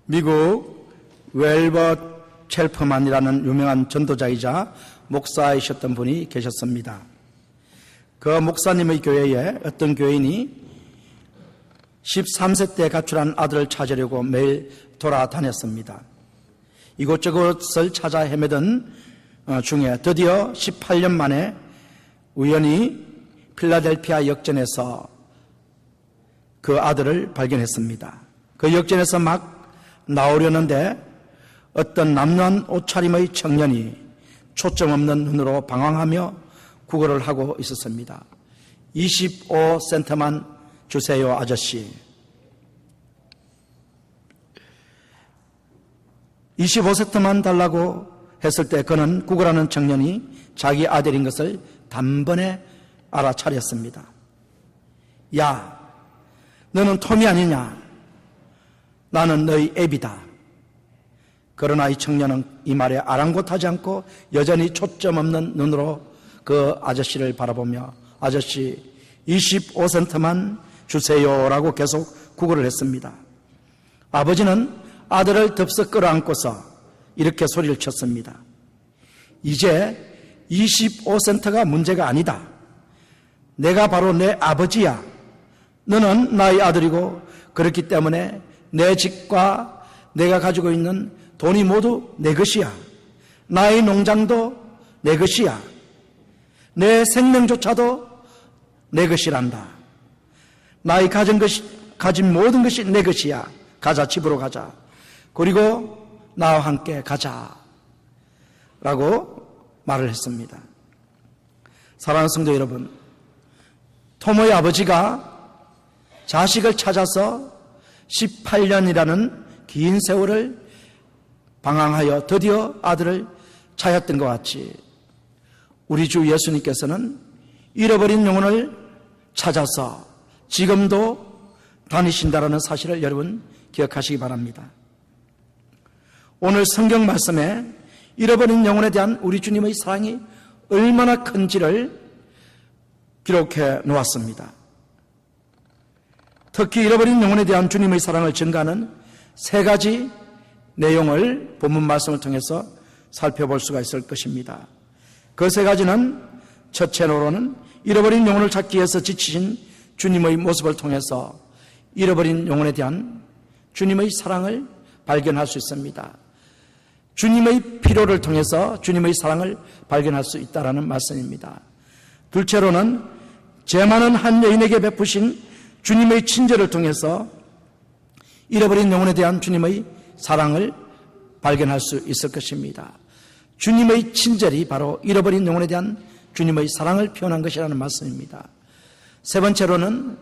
미국 웰버 첼퍼만이라는 유명한 전도자이자 목사이셨던 분이 계셨습니다. 그 목사님의 교회에 어떤 교인이 13세 때 가출한 아들을 찾으려고 매일 돌아다녔습니다. 이곳저곳을 찾아 헤매던 중에 드디어 18년 만에 우연히 필라델피아 역전에서 그 아들을 발견했습니다. 그 역전에서 막 나오려는데 어떤 남루한 옷차림의 청년이 초점 없는 눈으로 방황하며 구걸을 하고 있었습니다. 25센트만 주세요, 아저씨. 25센트만 달라고 했을 때 그는 구걸하는 청년이 자기 아들인 것을 단번에 알아차렸습니다. 야, 너는 톰이 아니냐? 나는 너희 애비다. 그러나 이 청년은 이 말에 아랑곳하지 않고 여전히 초점 없는 눈으로 그 아저씨를 바라보며 아저씨 25센트만 주세요라고 계속 구걸을 했습니다. 아버지는 아들을 덥석 끌어안고서 이렇게 소리를 쳤습니다. 이제 25센트가 문제가 아니다. 내가 바로 내 아버지야. 너는 나의 아들이고 그렇기 때문에 내 집과 내가 가지고 있는 돈이 모두 내 것이야. 나의 농장도 내 것이야. 내 생명조차도 내 것이란다. 나의 가진 모든 것이 내 것이야. 가자, 집으로 가자. 그리고 나와 함께 가자. 라고 말을 했습니다. 사랑하는 성도 여러분, 토모의 아버지가 자식을 찾아서 18년이라는 긴 세월을 방황하여 드디어 아들을 찾았던 것 같이 우리 주 예수님께서는 잃어버린 영혼을 찾아서 지금도 다니신다라는 사실을 여러분 기억하시기 바랍니다. 오늘 성경 말씀에 잃어버린 영혼에 대한 우리 주님의 사랑이 얼마나 큰지를 기록해 놓았습니다. 특히 잃어버린 영혼에 대한 주님의 사랑을 증가하는 세 가지 내용을 본문 말씀을 통해서 살펴볼 수가 있을 것입니다. 그 세 가지는 첫째로는 잃어버린 영혼을 찾기 위해서 지치신 주님의 모습을 통해서 잃어버린 영혼에 대한 주님의 사랑을 발견할 수 있습니다. 주님의 피로를 통해서 주님의 사랑을 발견할 수 있다는 말씀입니다. 둘째로는 죄 많은 한 여인에게 베푸신 주님의 친절을 통해서 잃어버린 영혼에 대한 주님의 사랑을 발견할 수 있을 것입니다. 주님의 친절이 바로 잃어버린 영혼에 대한 주님의 사랑을 표현한 것이라는 말씀입니다. 세 번째로는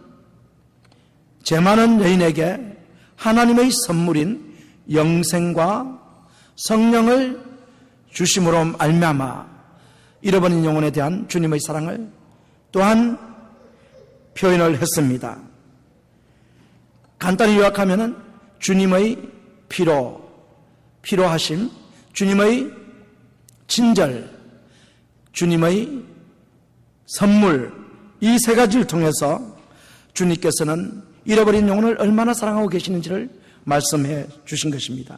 죄 많은 여인에게 하나님의 선물인 영생과 성령을 주심으로 말미암아 잃어버린 영혼에 대한 주님의 사랑을 또한 표현을 했습니다. 간단히 요약하면은 주님의 피로하심, 주님의 친절, 주님의 선물, 이 세 가지를 통해서 주님께서는 잃어버린 영혼을 얼마나 사랑하고 계시는지를 말씀해 주신 것입니다.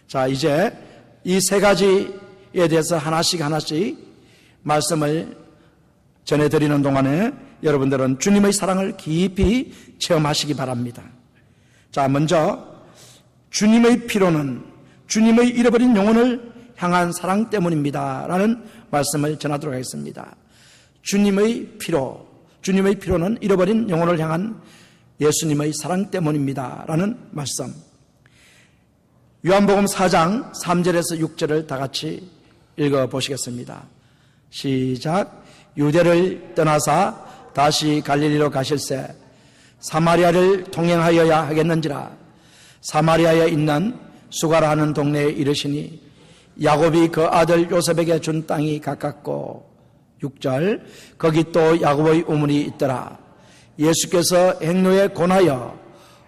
자, 이제 이 세 가지에 대해서 하나씩 말씀을 전해드리는 동안에 여러분들은 주님의 사랑을 깊이 체험하시기 바랍니다. 자, 먼저 주님의 피로는 주님의 잃어버린 영혼을 향한 사랑 때문입니다 라는 말씀을 전하도록 하겠습니다. 주님의 피로는 잃어버린 영혼을 향한 예수님의 사랑 때문입니다 라는 말씀. 요한복음 4장 3절에서 6절을 다 같이 읽어보시겠습니다. 시작. 유대를 떠나사 다시 갈릴리로 가실새 사마리아를 통행하여야 하겠는지라. 사마리아에 있는 수가라 하는 동네에 이르시니 야곱이 그 아들 요셉에게 준 땅이 가깝고 6절. 거기 또 야곱의 우물이 있더라. 예수께서 행로에 권하여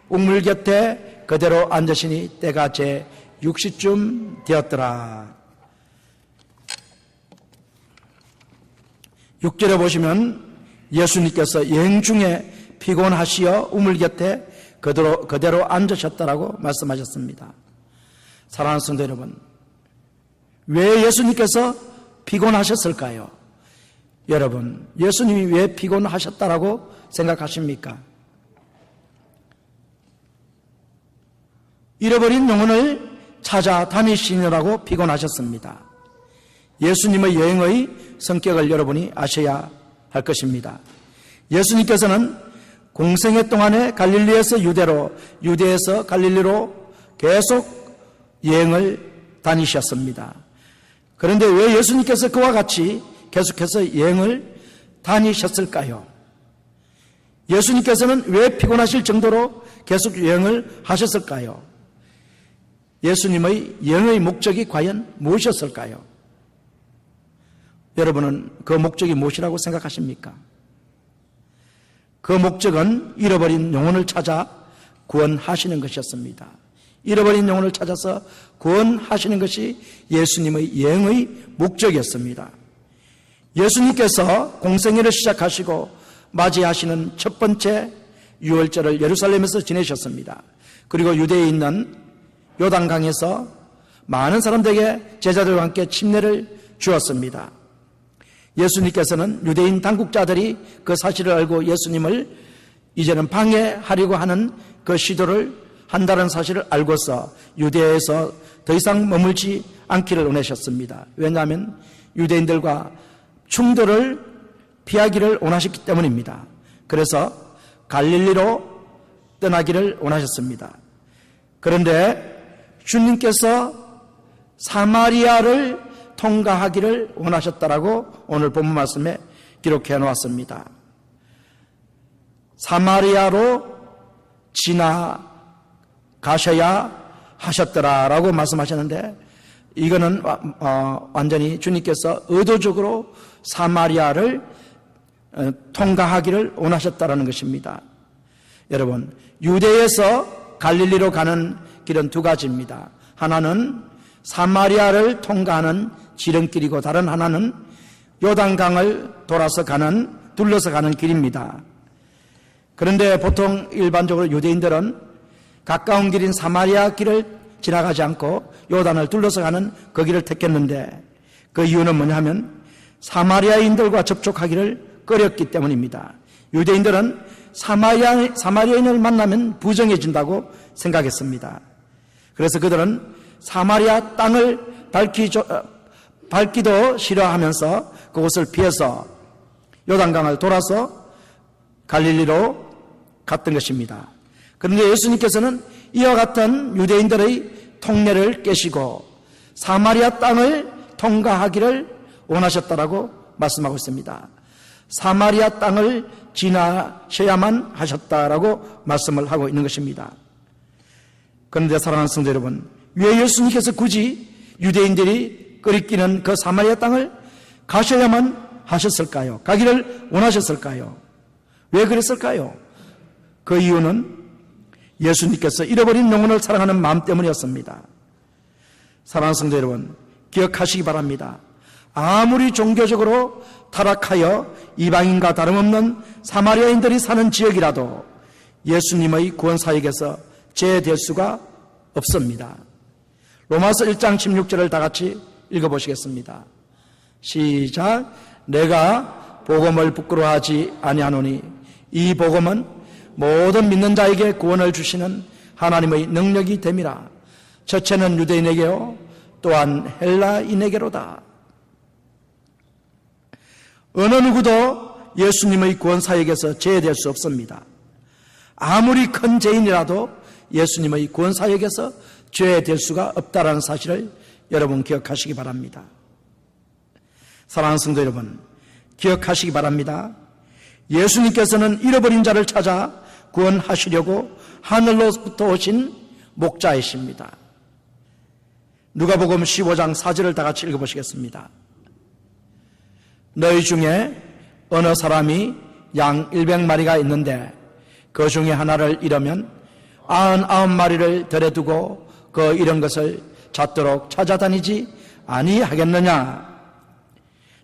우물 곁에 그대로 앉으시니 때가 제 6시쯤 되었더라. 6절에 보시면 예수님께서 여행 중에 피곤하시어 우물 곁에 그대로 앉으셨다라고 말씀하셨습니다. 사랑하는 성도 여러분, 왜 예수님께서 피곤하셨을까요? 여러분, 예수님이 왜 피곤하셨다라고 생각하십니까? 잃어버린 영혼을 찾아 다니시느라고 피곤하셨습니다. 예수님의 여행의 성격을 여러분이 아셔야 할 것입니다. 예수님께서는 공생애 동안에 갈릴리에서 유대로, 유대에서 갈릴리로 계속 여행을 다니셨습니다. 그런데 왜 예수님께서 그와 같이 계속해서 여행을 다니셨을까요? 예수님께서는 왜 피곤하실 정도로 계속 여행을 하셨을까요? 예수님의 여행의 목적이 과연 무엇이었을까요? 여러분은 그 목적이 무엇이라고 생각하십니까? 그 목적은 잃어버린 영혼을 찾아 구원하시는 것이었습니다. 잃어버린 영혼을 찾아서 구원하시는 것이 예수님의 여행의 목적이었습니다. 예수님께서 공생애를 시작하시고 맞이하시는 첫 번째 유월절을 예루살렘에서 지내셨습니다. 그리고 유대에 있는 요단강에서 많은 사람들에게 제자들과 함께 침례를 주었습니다. 예수님께서는 유대인 당국자들이 그 사실을 알고 예수님을 이제는 방해하려고 하는 그 시도를 한다는 사실을 알고서 유대에서 더 이상 머물지 않기를 원하셨습니다. 왜냐하면 유대인들과 충돌을 피하기를 원하셨기 때문입니다. 그래서 갈릴리로 떠나기를 원하셨습니다. 그런데 주님께서 사마리아를 통과하기를 원하셨다라고 오늘 본문 말씀에 기록해 놓았습니다. 사마리아로 지나가셔야 하셨더라라고 말씀하셨는데, 이거는 완전히 주님께서 의도적으로 사마리아를 통과하기를 원하셨다라는 것입니다. 여러분, 유대에서 갈릴리로 가는 길은 두 가지입니다. 하나는 사마리아를 통과하는 지름길이고 다른 하나는 요단강을 둘러서 가는 길입니다. 그런데 보통 일반적으로 유대인들은 가까운 길인 사마리아 길을 지나가지 않고 요단을 둘러서 가는 그 길을 택했는데, 그 이유는 뭐냐면 사마리아인들과 접촉하기를 꺼렸기 때문입니다. 유대인들은 사마리아인을 만나면 부정해진다고 생각했습니다. 그래서 그들은 사마리아 땅을 밟기도 싫어하면서 그곳을 피해서 요단강을 돌아서 갈릴리로 갔던 것입니다. 그런데 예수님께서는 이와 같은 유대인들의 통례를 깨시고 사마리아 땅을 통과하기를 원하셨다라고 말씀하고 있습니다. 사마리아 땅을 지나셔야만 하셨다라고 말씀을 하고 있는 것입니다. 그런데 사랑하는 성도 여러분, 왜 예수님께서 굳이 유대인들이 끓이끼는 그 사마리아 땅을 가셔야만 하셨을까요? 가기를 원하셨을까요? 왜 그랬을까요? 그 이유는 예수님께서 잃어버린 영혼을 사랑하는 마음 때문이었습니다. 사랑하는 성도 여러분, 기억하시기 바랍니다. 아무리 종교적으로 타락하여 이방인과 다름없는 사마리아인들이 사는 지역이라도 예수님의 구원사역에서 제외될 수가 없습니다. 로마서 1장 16절을 다 같이 읽어보시겠습니다. 시작. 내가 복음을 부끄러워하지 아니하노니 이 복음은 모든 믿는 자에게 구원을 주시는 하나님의 능력이 됨이라. 첫째는 유대인에게요 또한 헬라인에게로다. 어느 누구도 예수님의 구원사역에서 제외될 수 없습니다. 아무리 큰 죄인이라도 예수님의 구원사역에서 제외될 수가 없다는 사실을 여러분 기억하시기 바랍니다. 사랑하는 성도 여러분, 기억하시기 바랍니다. 예수님께서는 잃어버린 자를 찾아 구원하시려고 하늘로부터 오신 목자이십니다. 누가복음 15장 4절을 다 같이 읽어보시겠습니다. 너희 중에 어느 사람이 양 100마리가 있는데 그 중에 하나를 잃으면 99마리를 들여두고 그 잃은 것을 찾도록 찾아다니지 아니하겠느냐.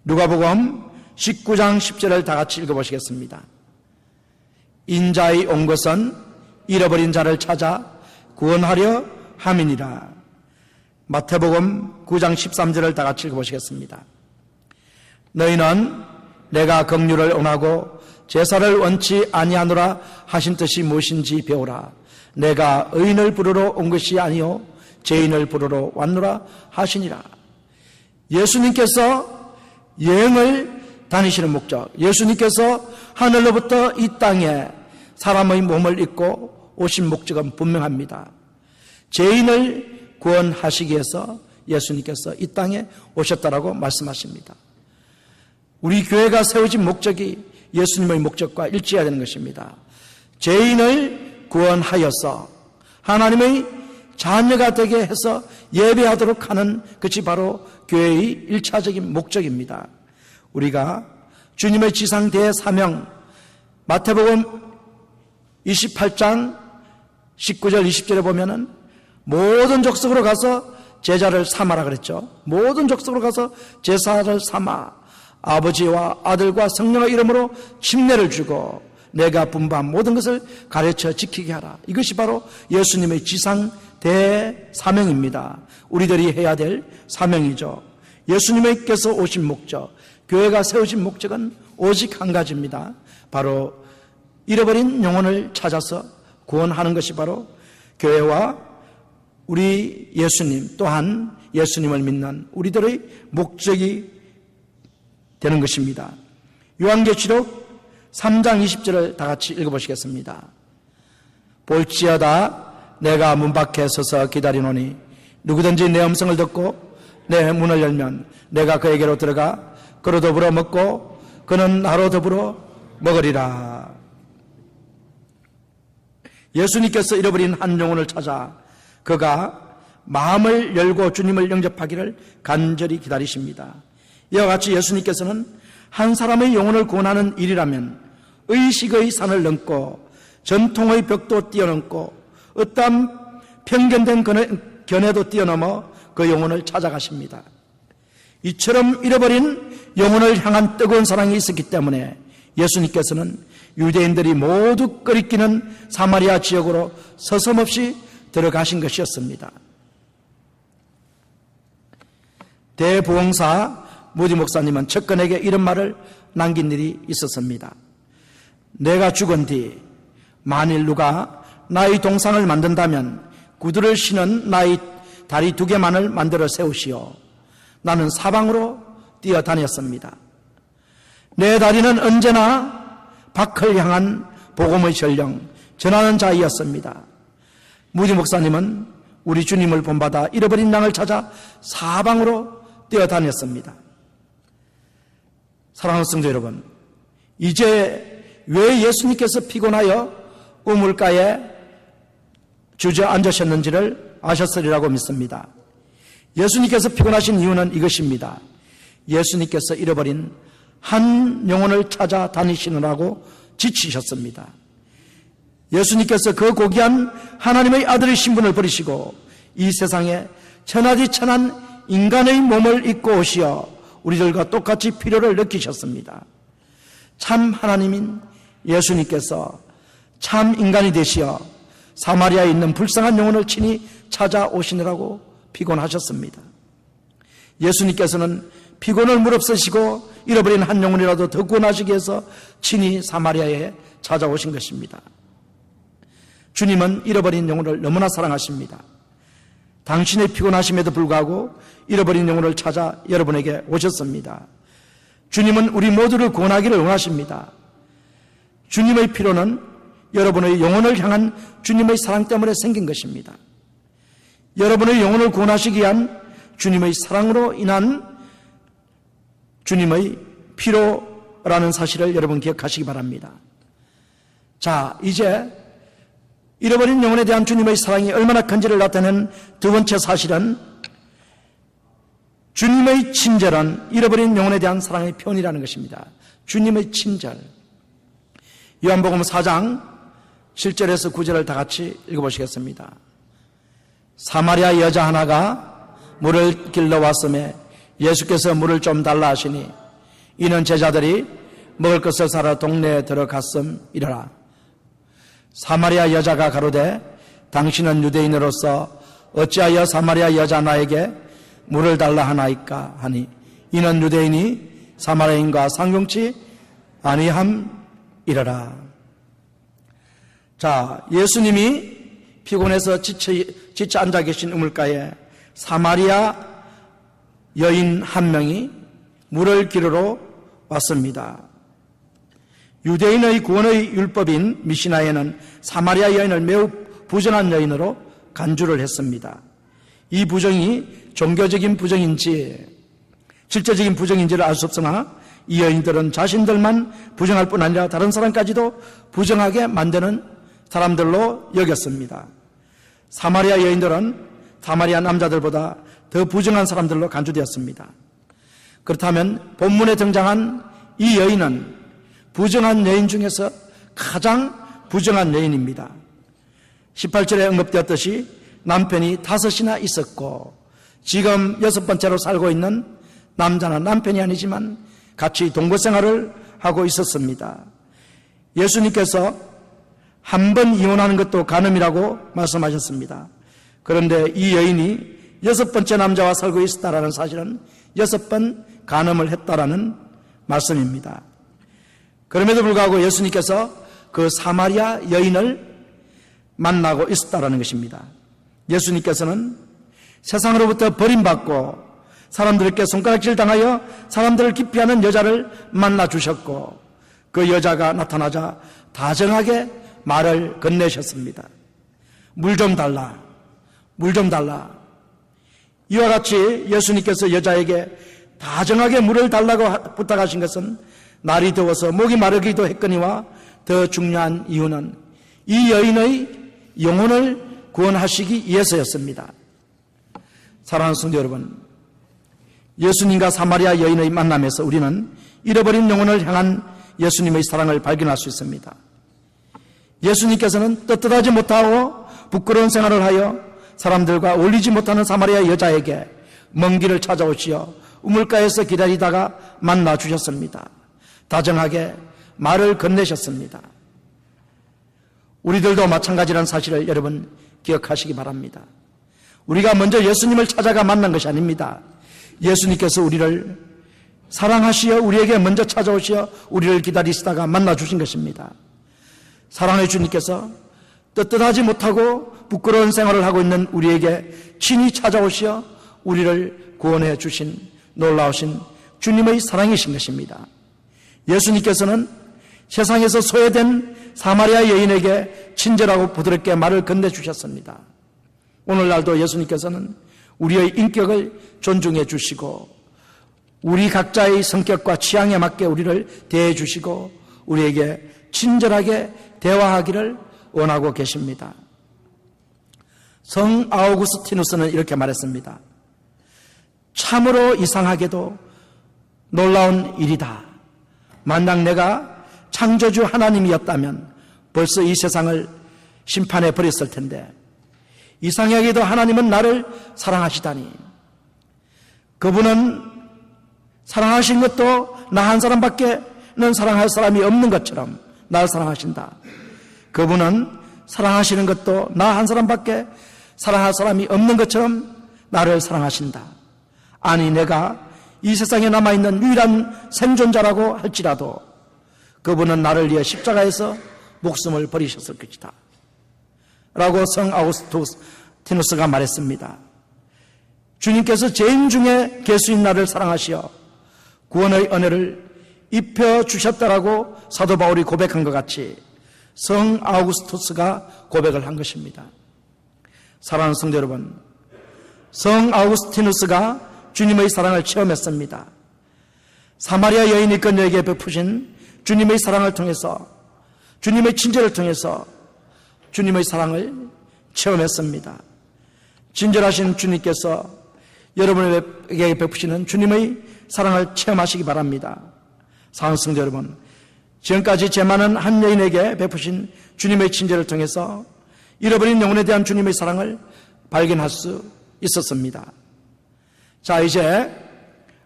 누가복음 19장 10절을 다 같이 읽어보시겠습니다. 인자의 온 것은 잃어버린 자를 찾아 구원하려 함이니라. 마태복음 9장 13절을 다 같이 읽어보시겠습니다. 너희는 내가 긍휼을 원하고 제사를 원치 아니하노라 하신 뜻이 무엇인지 배우라. 내가 의인을 부르러 온 것이 아니요 죄인을 부르러 왔노라 하시니라. 예수님께서 여행을 다니시는 목적, 예수님께서 하늘로부터 이 땅에 사람의 몸을 입고 오신 목적은 분명합니다. 죄인을 구원하시기 위해서 예수님께서 이 땅에 오셨다라고 말씀하십니다. 우리 교회가 세워진 목적이 예수님의 목적과 일치해야 되는 것입니다. 죄인을 구원하여서 하나님의 자녀가 되게 해서 예배하도록 하는 것이 바로 교회의 1차적인 목적입니다. 우리가 주님의 지상 대사명 마태복음 28장 19절 20절에 보면은 모든 족속으로 가서 제자를 삼아라 그랬죠. 모든 족속으로 가서 제사를 삼아 아버지와 아들과 성령의 이름으로 침례를 주고 내가 분부한 모든 것을 가르쳐 지키게 하라. 이것이 바로 예수님의 지상 대사명입니다. 우리들이 해야 될 사명이죠. 예수님께서 오신 목적, 교회가 세워진 목적은 오직 한 가지입니다. 바로 잃어버린 영혼을 찾아서 구원하는 것이 바로 교회와 우리 예수님 또한 예수님을 믿는 우리들의 목적이 되는 것입니다. 요한계시록 3장 20절을 다 같이 읽어보시겠습니다. 볼지어다 내가 문 밖에 서서 기다리노니 누구든지 내 음성을 듣고 내 문을 열면 내가 그에게로 들어가 그로 더불어 먹고 그는 나로 더불어 먹으리라. 예수님께서 잃어버린 한 영혼을 찾아 그가 마음을 열고 주님을 영접하기를 간절히 기다리십니다. 이와 같이 예수님께서는 한 사람의 영혼을 구원하는 일이라면 의식의 산을 넘고 전통의 벽도 뛰어넘고 어떠한 편견된 견해도 뛰어넘어 그 영혼을 찾아가십니다. 이처럼 잃어버린 영혼을 향한 뜨거운 사랑이 있었기 때문에 예수님께서는 유대인들이 모두 끓이끼는 사마리아 지역으로 서슴없이 들어가신 것이었습니다. 대부흥사 무디 목사님은 척근에게 이런 말을 남긴 일이 있었습니다. 내가 죽은 뒤 만일 누가 나의 동상을 만든다면 구두를 신은 나의 다리 2개만을 만들어 세우시오. 나는 사방으로 뛰어다녔습니다. 내 다리는 언제나 밖을 향한 복음의 전령 전하는 자이었습니다. 무디 목사님은 우리 주님을 본받아 잃어버린 양을 찾아 사방으로 뛰어다녔습니다. 사랑하는 성도 여러분, 이제 왜 예수님께서 피곤하여 우물가에 주저앉으셨는지를 아셨으리라고 믿습니다. 예수님께서 피곤하신 이유는 이것입니다. 예수님께서 잃어버린 한 영혼을 찾아 다니시느라고 지치셨습니다. 예수님께서 그 고귀한 하나님의 아들의 신분을 버리시고 이 세상에 천하디 천한 인간의 몸을 입고 오시어 우리들과 똑같이 필요를 느끼셨습니다. 참 하나님인 예수님께서 참 인간이 되시어 사마리아에 있는 불쌍한 영혼을 친히 찾아오시느라고 피곤하셨습니다. 예수님께서는 피곤을 무릅쓰시고 잃어버린 한 영혼이라도 더 구원하시기 위해서 친히 사마리아에 찾아오신 것입니다. 주님은 잃어버린 영혼을 너무나 사랑하십니다. 당신의 피곤하심에도 불구하고 잃어버린 영혼을 찾아 여러분에게 오셨습니다. 주님은 우리 모두를 구원하기를 원하십니다. 주님의 피로는 여러분의 영혼을 향한 주님의 사랑 때문에 생긴 것입니다. 여러분의 영혼을 구원하시기 위한 주님의 사랑으로 인한 주님의 피로라는 사실을 여러분 기억하시기 바랍니다. 자, 이제 잃어버린 영혼에 대한 주님의 사랑이 얼마나 큰지를 나타내는 두 번째 사실은 주님의 친절은 잃어버린 영혼에 대한 사랑의 표현이라는 것입니다. 주님의 친절. 요한복음 4장 7절에서 9절을 다 같이 읽어보시겠습니다. 사마리아 여자 하나가 물을 길러 왔음에 예수께서 물을 좀 달라 하시니 이는 제자들이 먹을 것을 사러 동네에 들어갔음이라. 사마리아 여자가 가로되 당신은 유대인으로서 어찌하여 사마리아 여자 나에게 물을 달라 하나이까 하니 이는 유대인이 사마리아인과 상종치 아니함이라라. 자, 예수님이 피곤해서 지쳐 앉아 계신 우물가에 사마리아 여인 한 명이 물을 기르러 왔습니다. 유대인의 구원의 율법인 미시나에는 사마리아 여인을 매우 부정한 여인으로 간주를 했습니다. 이 부정이 종교적인 부정인지 실제적인 부정인지를 알 수 없으나 이 여인들은 자신들만 부정할 뿐 아니라 다른 사람까지도 부정하게 만드는 사람들로 여겼습니다. 사마리아 여인들은 사마리아 남자들보다 더 부정한 사람들로 간주되었습니다. 그렇다면 본문에 등장한 이 여인은 부정한 여인 중에서 가장 부정한 여인입니다. 18절에 언급되었듯이 남편이 5이나 있었고 지금 6번째로 살고 있는 남자는 남편이 아니지만 같이 동거생활을 하고 있었습니다. 예수님께서 한 번 이혼하는 것도 간음이라고 말씀하셨습니다. 그런데 이 여인이 6번째 남자와 살고 있었다라는 사실은 6번 간음을 했다라는 말씀입니다. 그럼에도 불구하고 예수님께서 그 사마리아 여인을 만나고 있었다라는 것입니다. 예수님께서는 세상으로부터 버림받고 사람들께 손가락질 당하여 사람들을 기피하는 여자를 만나 주셨고 그 여자가 나타나자 다정하게 말을 건네셨습니다. 물 좀 달라, 물 좀 달라. 이와 같이 예수님께서 여자에게 다정하게 물을 달라고 부탁하신 것은 날이 더워서 목이 마르기도 했거니와 더 중요한 이유는 이 여인의 영혼을 구원하시기 위해서였습니다. 사랑하는 성도 여러분, 예수님과 사마리아 여인의 만남에서 우리는 잃어버린 영혼을 향한 예수님의 사랑을 발견할 수 있습니다. 예수님께서는 떳떳하지 못하고 부끄러운 생활을 하여 사람들과 어울리지 못하는 사마리아 여자에게 먼 길을 찾아오시어 우물가에서 기다리다가 만나 주셨습니다. 다정하게 말을 건네셨습니다. 우리들도 마찬가지라는 사실을 여러분 기억하시기 바랍니다. 우리가 먼저 예수님을 찾아가 만난 것이 아닙니다. 예수님께서 우리를 사랑하시어 우리에게 먼저 찾아오시어 우리를 기다리시다가 만나 주신 것입니다. 사랑의 주님께서 떳떳하지 못하고 부끄러운 생활을 하고 있는 우리에게 친히 찾아오시어 우리를 구원해 주신 놀라우신 주님의 사랑이신 것입니다. 예수님께서는 세상에서 소외된 사마리아 여인에게 친절하고 부드럽게 말을 건네주셨습니다. 오늘날도 예수님께서는 우리의 인격을 존중해 주시고 우리 각자의 성격과 취향에 맞게 우리를 대해 주시고 우리에게 친절하게 대화하기를 원하고 계십니다. 성 아우구스티누스는 이렇게 말했습니다. 참으로 이상하게도 놀라운 일이다. 만약 내가 창조주 하나님이었다면 벌써 이 세상을 심판해 버렸을 텐데 이상하게도 하나님은 나를 사랑하시다니. 그분은 사랑하신 것도 나 한 사람밖에는 사랑할 사람이 없는 것처럼 나를 사랑하신다. 그분은 사랑하시는 것도 나 한 사람밖에 사랑할 사람이 없는 것처럼 나를 사랑하신다. 아니 내가 이 세상에 남아있는 유일한 생존자라고 할지라도 그분은 나를 위해 십자가에서 목숨을 버리셨을 것이다 라고 성 아우구스티누스가 말했습니다. 주님께서 죄인 중에 개수인 나를 사랑하시어 구원의 은혜를 입혀주셨다라고 사도 바울이 고백한 것 같이 성 아우구스투스가 고백을 한 것입니다. 사랑하는 성도 여러분, 성 아우구스티누스가 주님의 사랑을 체험했습니다. 사마리아 여인이 그녀에게 베푸신 주님의 사랑을 통해서 주님의 친절을 통해서 주님의 사랑을 체험했습니다. 친절하신 주님께서 여러분에게 베푸시는 주님의 사랑을 체험하시기 바랍니다. 사랑하는 성도 여러분, 지금까지 제 많은 한 여인에게 베푸신 주님의 친절을 통해서 잃어버린 영혼에 대한 주님의 사랑을 발견할 수 있었습니다. 자, 이제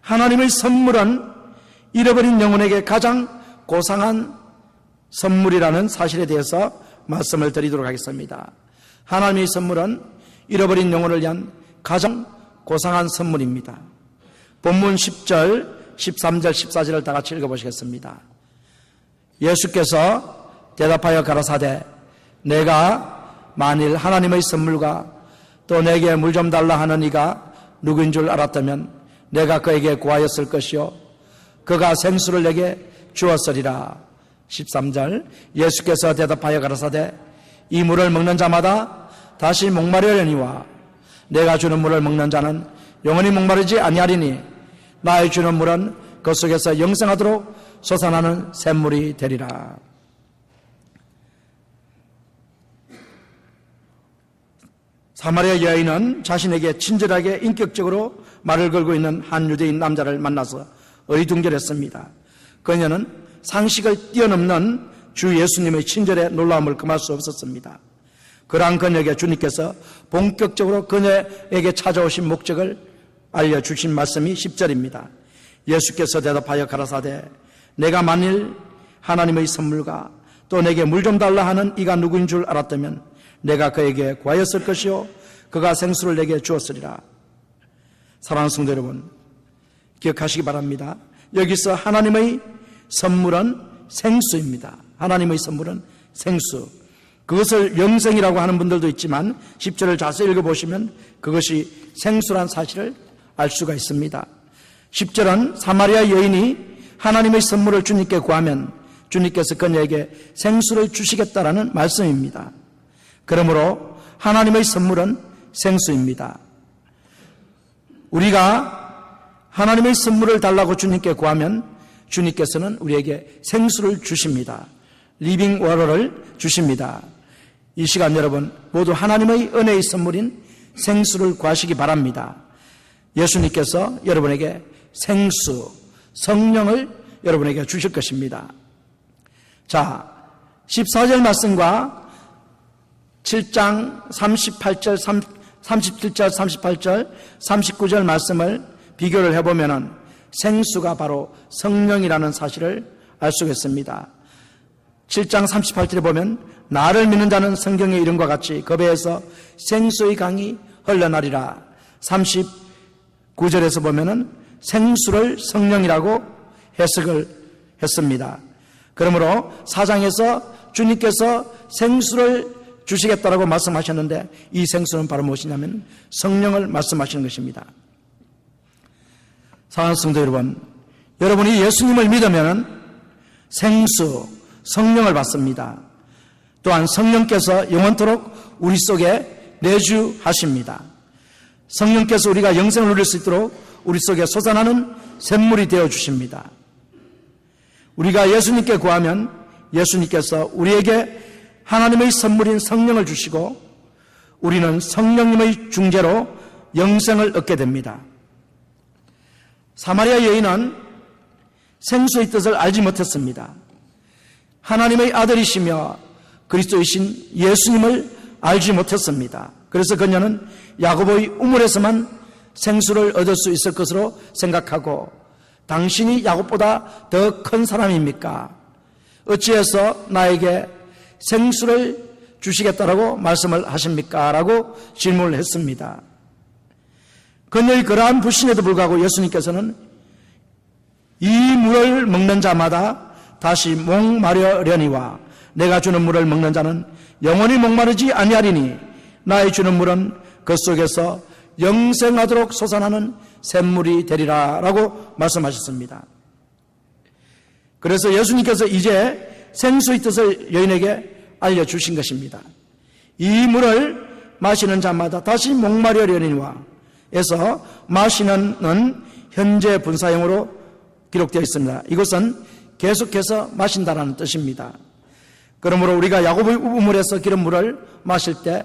하나님의 선물은 잃어버린 영혼에게 가장 고상한 선물이라는 사실에 대해서 말씀을 드리도록 하겠습니다. 하나님의 선물은 잃어버린 영혼을 위한 가장 고상한 선물입니다. 본문 10절, 13절, 14절을 다 같이 읽어보시겠습니다. 예수께서 대답하여 가라사대 내가 만일 하나님의 선물과 또 내게 물 좀 달라 하는 이가 누구인 줄 알았다면 내가 그에게 구하였을 것이요 그가 생수를 내게 주었으리라. 13절 예수께서 대답하여 가라사대 이 물을 먹는 자마다 다시 목마르려니와 내가 주는 물을 먹는 자는 영원히 목마르지 아니하리니 나의 주는 물은 그 속에서 영생하도록 솟아나는 샘물이 되리라. 사마리아 여인은 자신에게 친절하게 인격적으로 말을 걸고 있는 한 유대인 남자를 만나서 어리둥절했습니다. 그녀는 상식을 뛰어넘는 주 예수님의 친절에 놀라움을 금할 수 없었습니다. 그러한 그녀에게 주님께서 본격적으로 그녀에게 찾아오신 목적을 알려주신 말씀이 10절입니다. 예수께서 대답하여 가라사대 내가 만일 하나님의 선물과 또 내게 물 좀 달라 하는 이가 누구인 줄 알았다면 내가 그에게 구하였을 것이요 그가 생수를 내게 주었으리라. 사랑하는 성도 여러분, 기억하시기 바랍니다. 여기서 하나님의 선물은 생수입니다. 하나님의 선물은 생수. 그것을 영생이라고 하는 분들도 있지만 10절을 자세히 읽어보시면 그것이 생수란 사실을 알 수가 있습니다. 10절은 사마리아 여인이 하나님의 선물을 주님께 구하면 주님께서 그녀에게 생수를 주시겠다라는 말씀입니다. 그러므로 하나님의 선물은 생수입니다. 우리가 하나님의 선물을 달라고 주님께 구하면 주님께서는 우리에게 생수를 주십니다. 리빙 워터를 주십니다. 이 시간 여러분 모두 하나님의 은혜의 선물인 생수를 구하시기 바랍니다. 예수님께서 여러분에게 생수, 성령을 여러분에게 주실 것입니다. 자, 14절 말씀과 7장 38절, 37절, 38절, 39절 말씀을 비교를 해보면 생수가 바로 성령이라는 사실을 알 수가 있습니다. 7장 38절에 보면 나를 믿는 자는 성경의 이름과 같이 그 배에서 생수의 강이 흘러나리라. 39절에서 보면 생수를 성령이라고 해석을 했습니다. 그러므로 4장에서 주님께서 생수를 주시겠다라고 말씀하셨는데 이 생수는 바로 무엇이냐면 성령을 말씀하시는 것입니다. 사랑하는 성도 여러분, 여러분이 예수님을 믿으면 생수, 성령을 받습니다. 또한 성령께서 영원토록 우리 속에 내주하십니다. 성령께서 우리가 영생을 누릴 수 있도록 우리 속에 솟아나는 샘물이 되어 주십니다. 우리가 예수님께 구하면 예수님께서 우리에게 하나님의 선물인 성령을 주시고 우리는 성령님의 중재로 영생을 얻게 됩니다. 사마리아 여인은 생수의 뜻을 알지 못했습니다. 하나님의 아들이시며 그리스도이신 예수님을 알지 못했습니다. 그래서 그녀는 야고보의 우물에서만 생수를 얻을 수 있을 것으로 생각하고 당신이 야곱보다 더 큰 사람입니까? 어찌해서 나에게 생수를 주시겠다라고 말씀을 하십니까? 라고 질문을 했습니다. 그녀의 그러한 불신에도 불구하고 예수님께서는 이 물을 먹는 자마다 다시 목마르려니와 내가 주는 물을 먹는 자는 영원히 목마르지 아니하리니 나의 주는 물은 그 속에서 영생하도록 솟아나는 샘물이 되리라 라고 말씀하셨습니다. 그래서 예수님께서 이제 생수의 뜻을 여인에게 알려주신 것입니다. 이 물을 마시는 자마다 다시 목마르려니와 에서 마시는은 현재 분사형으로 기록되어 있습니다. 이것은 계속해서 마신다라는 뜻입니다. 그러므로 우리가 야고보의 우물에서 기른 물을 마실 때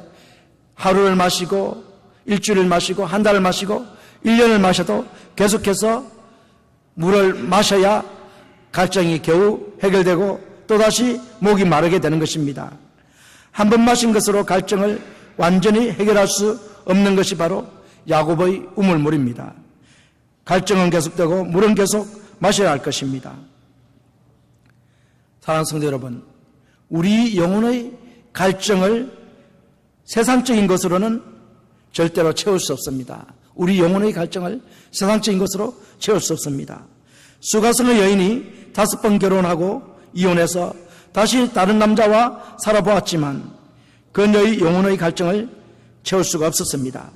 하루를 마시고 일주일을 마시고 한 달을 마시고 1년을 마셔도 계속해서 물을 마셔야 갈증이 겨우 해결되고 또다시 목이 마르게 되는 것입니다. 한 번 마신 것으로 갈증을 완전히 해결할 수 없는 것이 바로 야고보의 우물물입니다. 갈증은 계속되고 물은 계속 마셔야 할 것입니다. 사랑하는 성도 여러분, 우리 영혼의 갈증을 세상적인 것으로는 절대로 채울 수 없습니다. 우리 영혼의 갈증을 세상적인 것으로 채울 수 없습니다. 수가성의 여인이 5번 결혼하고 이혼해서 다시 다른 남자와 살아보았지만 그녀의 영혼의 갈증을 채울 수가 없었습니다.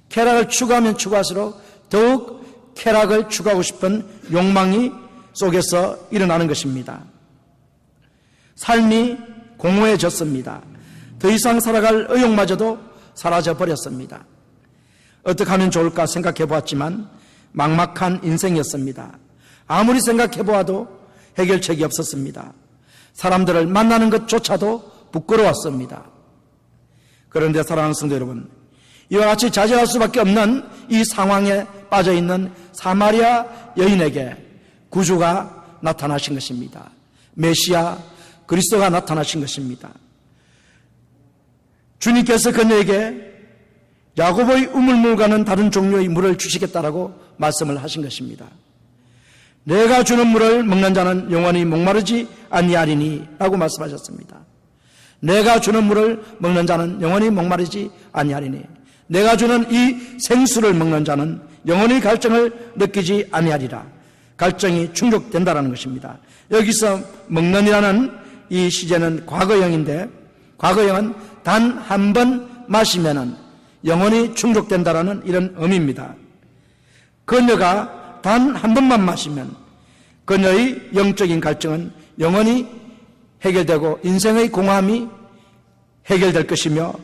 쾌락을 추구하면 추구할수록 더욱 쾌락을 추구하고 싶은 욕망이 속에서 일어나는 것입니다. 삶이 공허해졌습니다. 더 이상 살아갈 의욕마저도 사라져버렸습니다. 어떻게 하면 좋을까 생각해 보았지만 막막한 인생이었습니다. 아무리 생각해 보아도 해결책이 없었습니다. 사람들을 만나는 것조차도 부끄러웠습니다. 그런데 사랑하는 성도 여러분, 이와 같이 좌절할 수밖에 없는 이 상황에 빠져있는 사마리아 여인에게 구주가 나타나신 것입니다. 메시아 그리스도가 나타나신 것입니다. 주님께서 그녀에게 야곱의 우물물과는 다른 종류의 물을 주시겠다라고 말씀을 하신 것입니다. 내가 주는 물을 먹는 자는 영원히 목마르지 아니하리니 라고 말씀하셨습니다. 내가 주는 물을 먹는 자는 영원히 목마르지 아니하리니, 내가 주는 이 생수를 먹는 자는 영원히 갈증을 느끼지 아니하리라. 갈증이 충족된다는 것입니다. 여기서 먹는이라는 이 시제는 과거형인데, 과거형은 단 한 번 마시면은 영원히 충족된다라는 이런 의미입니다. 그녀가 단 한 번만 마시면 그녀의 영적인 갈증은 영원히 해결되고 인생의 공허함이 해결될 것이며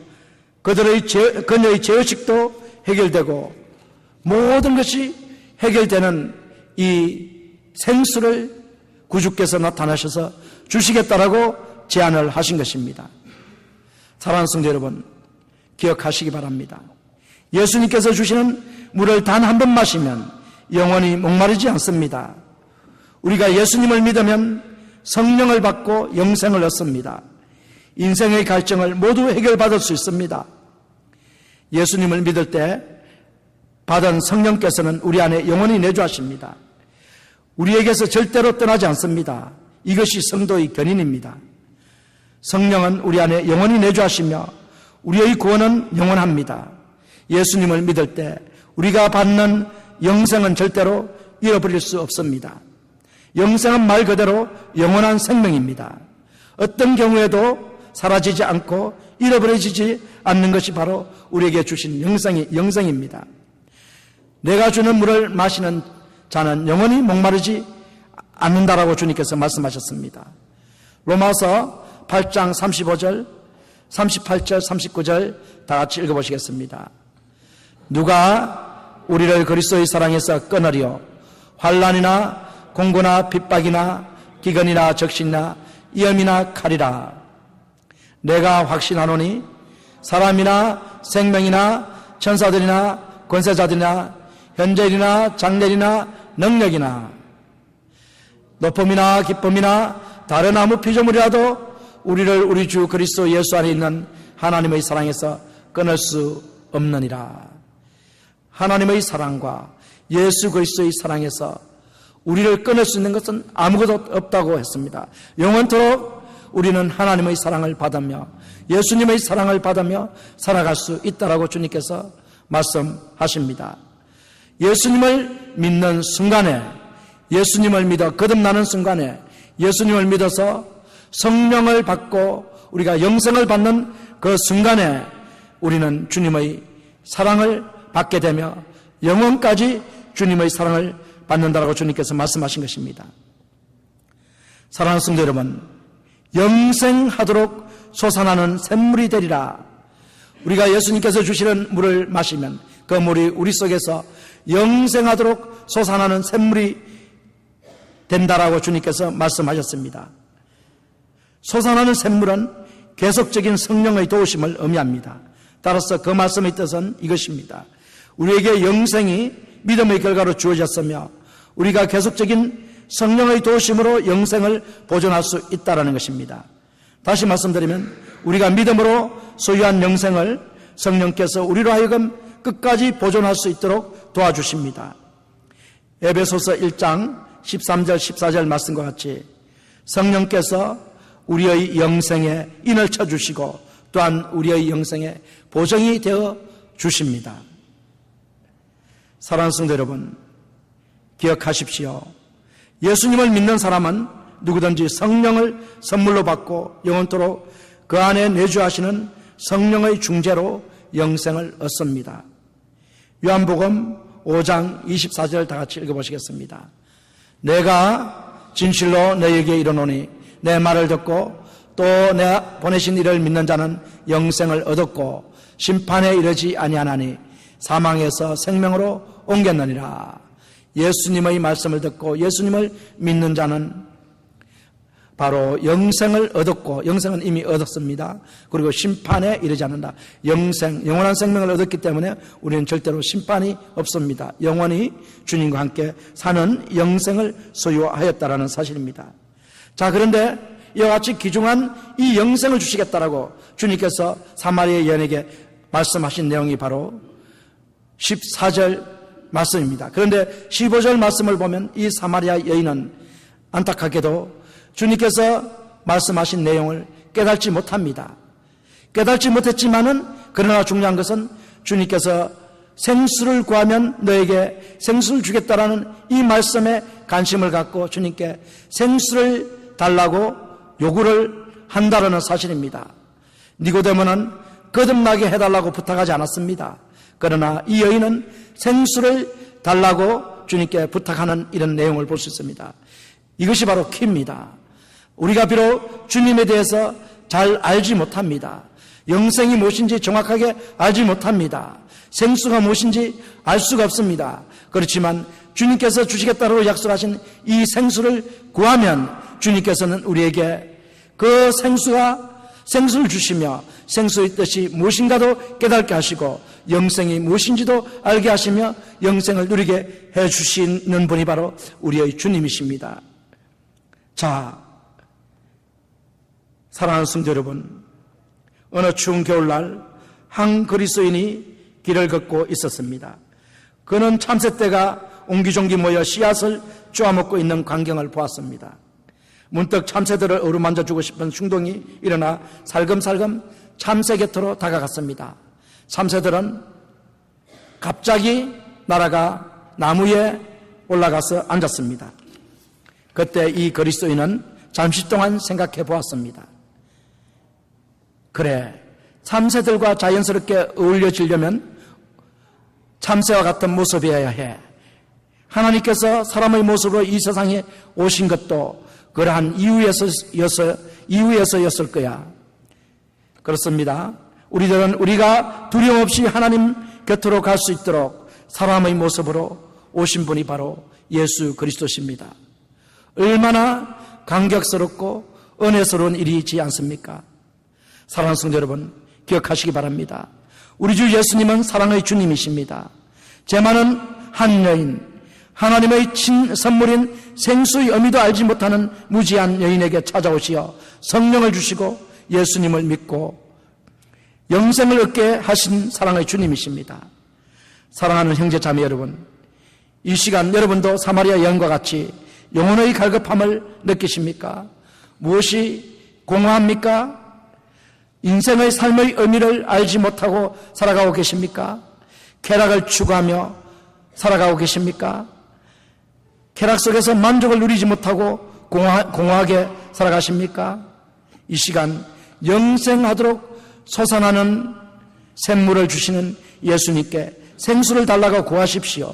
그녀의 죄의식도 해결되고 모든 것이 해결되는 이 생수를 구주께서 나타나셔서 주시겠다라고 제안을 하신 것입니다. 사랑하는 성도 여러분, 기억하시기 바랍니다. 예수님께서 주시는 물을 단 한 번 마시면 영원히 목마르지 않습니다. 우리가 예수님을 믿으면 성령을 받고 영생을 얻습니다. 인생의 갈증을 모두 해결받을 수 있습니다. 예수님을 믿을 때 받은 성령께서는 우리 안에 영원히 내주하십니다. 우리에게서 절대로 떠나지 않습니다. 이것이 성도의 견인입니다. 성령은 우리 안에 영원히 내주하시며 우리의 구원은 영원합니다. 예수님을 믿을 때 우리가 받는 영생은 절대로 잃어버릴 수 없습니다. 영생은 말 그대로 영원한 생명입니다. 어떤 경우에도 사라지지 않고 잃어버려지지 않는 것이 바로 우리에게 주신 영생입니다. 내가 주는 물을 마시는 자는 영원히 목마르지 않는다라고 주님께서 말씀하셨습니다. 로마서 8장 35절, 38절, 39절 다 같이 읽어보시겠습니다. 누가 우리를 그리스도의 사랑에서 끊으리요? 환난이나 공고나 핍박이나 기근이나 적신이나 위험이나 칼이라. 내가 확신하노니 사람이나 생명이나 천사들이나 권세자들이나 현재일이나 장래일이나 능력이나 높음이나 기쁨이나 다른 아무 피조물이라도 우리를 우리 주 그리스도 예수 안에 있는 하나님의 사랑에서 끊을 수 없느니라. 하나님의 사랑과 예수 그리스도의 사랑에서 우리를 끊을 수 있는 것은 아무것도 없다고 했습니다. 영원토록 우리는 하나님의 사랑을 받으며 예수님의 사랑을 받으며 살아갈 수 있다라고 주님께서 말씀하십니다. 예수님을 믿는 순간에, 예수님을 믿어 거듭나는 순간에, 예수님을 믿어서 성령을 받고 우리가 영생을 받는 그 순간에 우리는 주님의 사랑을 받게 되며 영원까지 주님의 사랑을 받는다라고 주님께서 말씀하신 것입니다. 사랑하는 성도 여러분, 영생하도록 솟아나는 샘물이 되리라. 우리가 예수님께서 주시는 물을 마시면 그 물이 우리 속에서 영생하도록 솟아나는 샘물이 된다라고 주님께서 말씀하셨습니다. 솟아나는 샘물은 계속적인 성령의 도우심을 의미합니다. 따라서 그 말씀의 뜻은 이것입니다. 우리에게 영생이 믿음의 결과로 주어졌으며 우리가 계속적인 성령의 도우심으로 영생을 보존할 수 있다는 것입니다. 다시 말씀드리면 우리가 믿음으로 소유한 영생을 성령께서 우리로 하여금 끝까지 보존할 수 있도록 도와주십니다. 에베소서 1장 13절 14절 말씀과 같이 성령께서 우리의 영생에 인을 쳐주시고 또한 우리의 영생에 보정이 되어 주십니다. 사랑하는 성도 여러분, 기억하십시오. 예수님을 믿는 사람은 누구든지 성령을 선물로 받고 영원토록 그 안에 내주하시는 성령의 중재로 영생을 얻습니다. 요한복음 5장 24절 다 같이 읽어보시겠습니다. 내가 진실로 너에게 이르노니 내 말을 듣고 또 내가 보내신 이를 믿는 자는 영생을 얻었고 심판에 이르지 아니하나니 사망에서 생명으로 옮겼느니라. 예수님의 말씀을 듣고 예수님을 믿는 자는 바로 영생을 얻었고, 영생은 이미 얻었습니다. 그리고 심판에 이르지 않는다. 영원한 생명을 얻었기 때문에 우리는 절대로 심판이 없습니다. 영원히 주님과 함께 사는 영생을 소유하였다라는 사실입니다. 자, 그런데 이와 같이 귀중한 이 영생을 주시겠다라고 주님께서 사마리아 여인에게 말씀하신 내용이 바로 14절 말씀입니다. 그런데 15절 말씀을 보면 이 사마리아 여인은 안타깝게도 주님께서 말씀하신 내용을 깨닫지 못합니다. 깨닫지 못했지만은 그러나 중요한 것은 주님께서 생수를 구하면 너에게 생수를 주겠다라는 이 말씀에 관심을 갖고 주님께 생수를 달라고 요구를 한다라는 사실입니다. 니고데모는 거듭나게 해달라고 부탁하지 않았습니다. 그러나 이 여인은 생수를 달라고 주님께 부탁하는 이런 내용을 볼 수 있습니다. 이것이 바로 키입니다. 우리가 비록 주님에 대해서 잘 알지 못합니다. 영생이 무엇인지 정확하게 알지 못합니다. 생수가 무엇인지 알 수가 없습니다. 그렇지만 주님께서 주시겠다고 약속하신 이 생수를 구하면 주님께서는 우리에게 그 생수를 주시며 생수의 뜻이 무엇인가도 깨닫게 하시고 영생이 무엇인지도 알게 하시며 영생을 누리게 해주시는 분이 바로 우리의 주님이십니다. 자, 사랑하는 성도 여러분, 어느 추운 겨울날 한 그리스도인이 길을 걷고 있었습니다. 그는 참새 떼가 옹기종기 모여 씨앗을 쪼아먹고 있는 광경을 보았습니다. 문득 참새들을 어루만져주고 싶은 충동이 일어나 살금살금 참새 곁으로 다가갔습니다. 참새들은 갑자기 날아가 나무에 올라가서 앉았습니다. 그때 이 그리스도인은 잠시 동안 생각해 보았습니다. 그래, 참새들과 자연스럽게 어울려지려면 참새와 같은 모습이어야 해. 하나님께서 사람의 모습으로 이 세상에 오신 것도 그러한 이유에서였을 거야. 그렇습니다. 우리들은 우리가 두려움 없이 하나님 곁으로 갈 수 있도록 사람의 모습으로 오신 분이 바로 예수 그리스도십니다. 얼마나 감격스럽고 은혜스러운 일이지 않습니까? 사랑하는 성도 여러분, 기억하시기 바랍니다. 우리 주 예수님은 사랑의 주님이십니다. 제 많은 한 여인, 하나님의 선물인 생수의 의미도 알지 못하는 무지한 여인에게 찾아오시어 성령을 주시고 예수님을 믿고 영생을 얻게 하신 사랑의 주님이십니다. 사랑하는 형제 자매 여러분, 이 시간 여러분도 사마리아 여인과 같이 영혼의 갈급함을 느끼십니까? 무엇이 공허합니까? 인생의 삶의 의미를 알지 못하고 살아가고 계십니까? 쾌락을 추구하며 살아가고 계십니까? 쾌락 속에서 만족을 누리지 못하고 공허하게 살아가십니까? 이 시간 영생하도록 솟아나는 샘물을 주시는 예수님께 생수를 달라고 구하십시오.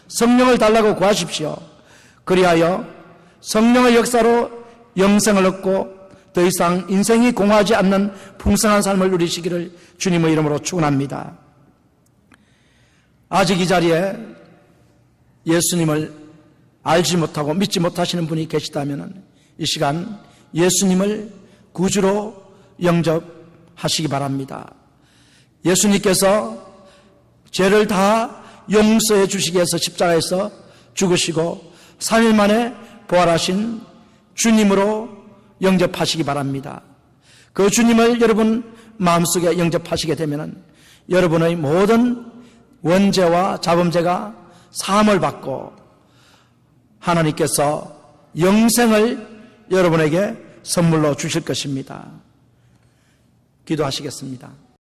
성령을 달라고 구하십시오. 그리하여 성령의 역사로 영생을 얻고 더 이상 인생이 공허하지 않는 풍성한 삶을 누리시기를 주님의 이름으로 축원합니다. 아직 이 자리에 예수님을 알지 못하고 믿지 못하시는 분이 계시다면 이 시간 예수님을 구주로 영접하시기 바랍니다. 예수님께서 죄를 다 용서해 주시기 위해서 십자가에서 죽으시고 3일 만에 부활하신 주님으로 영접하시기 바랍니다. 그 주님을 여러분 마음속에 영접하시게 되면 여러분의 모든 원죄와 자범죄가 사함을 받고 하나님께서 영생을 여러분에게 선물로 주실 것입니다. 기도하시겠습니다.